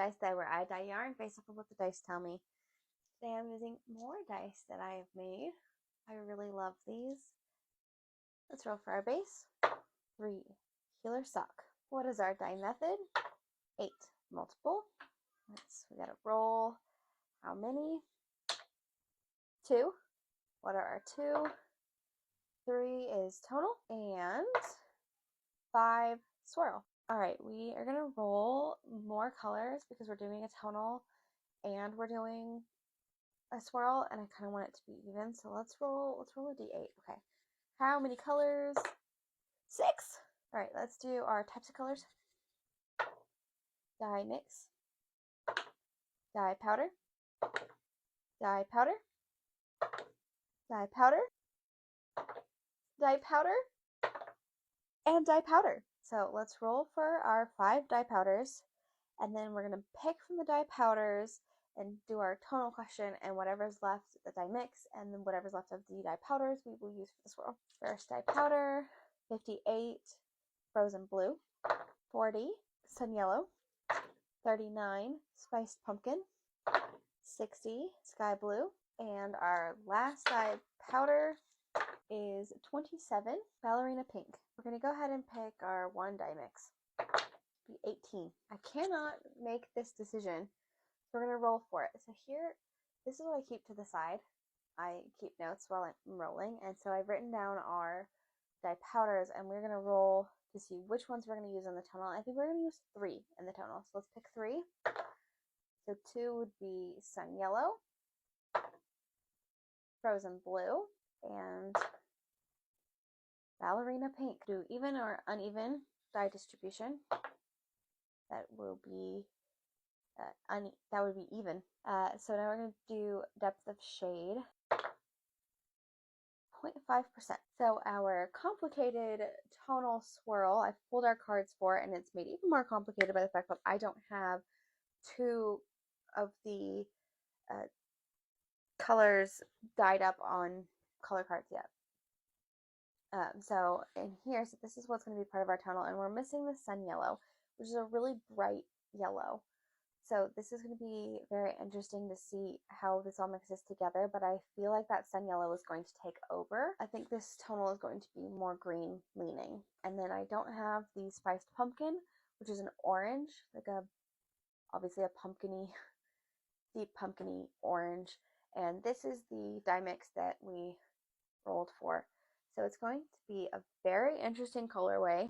dice dye where I dye yarn based off of what the dice tell me. Today I'm using more dice that I have made. I really love these. Let's roll for our base. 3. Healer Sock. What is our dye method? 8. Multiple. We gotta roll. How many? 2. What are our 2? 3 is tonal. And 5 swirl. Alright, we are gonna roll more colors because we're doing a tonal and we're doing a swirl, and I kind of want it to be even. So let's roll a d8. Okay. How many colors? 6. All right, let's do our types of colors. Dye mix, dye powder, dye powder, dye powder, dye powder, and dye powder. So let's roll for our 5 dye powders, and then we're going to pick from the dye powders and do our tonal question, and whatever's left, the dye mix, and then whatever's left of the dye powders we will use for the swirl. First dye powder, 58 frozen blue, 40 sun yellow, 39 spiced pumpkin, 60 sky blue, and our last dye powder is 27 ballerina pink. We're going to go ahead and pick our 1 dye mix. Be 18. I cannot make this decision, so we're going to roll for it. So here, this is what I keep to the side. I keep notes while I'm rolling, and so I've written down our dye powders, and we're going to roll to see which ones we're going to use in the tonal. I think we're going to use 3 in the tonal, so let's pick 3. So 2 would be sun yellow, frozen blue, and ballerina pink. Do even or uneven dye distribution. That will be that would be even. So now we're going to do depth of shade. 0.5%. So our complicated tonal swirl, I've pulled our cards for, and it's made even more complicated by the fact that I don't have 2 of the colors dyed up on color cards yet. So in here, so this is what's going to be part of our tonal, and we're missing the sun yellow, which is a really bright yellow. So this is going to be very interesting to see how this all mixes together, but I feel like that sun yellow is going to take over. I think this tonal is going to be more green leaning. And then I don't have the spiced pumpkin, which is an orange, like obviously a pumpkiny, deep pumpkiny orange. And this is the dye mix that we rolled for. So it's going to be a very interesting colorway.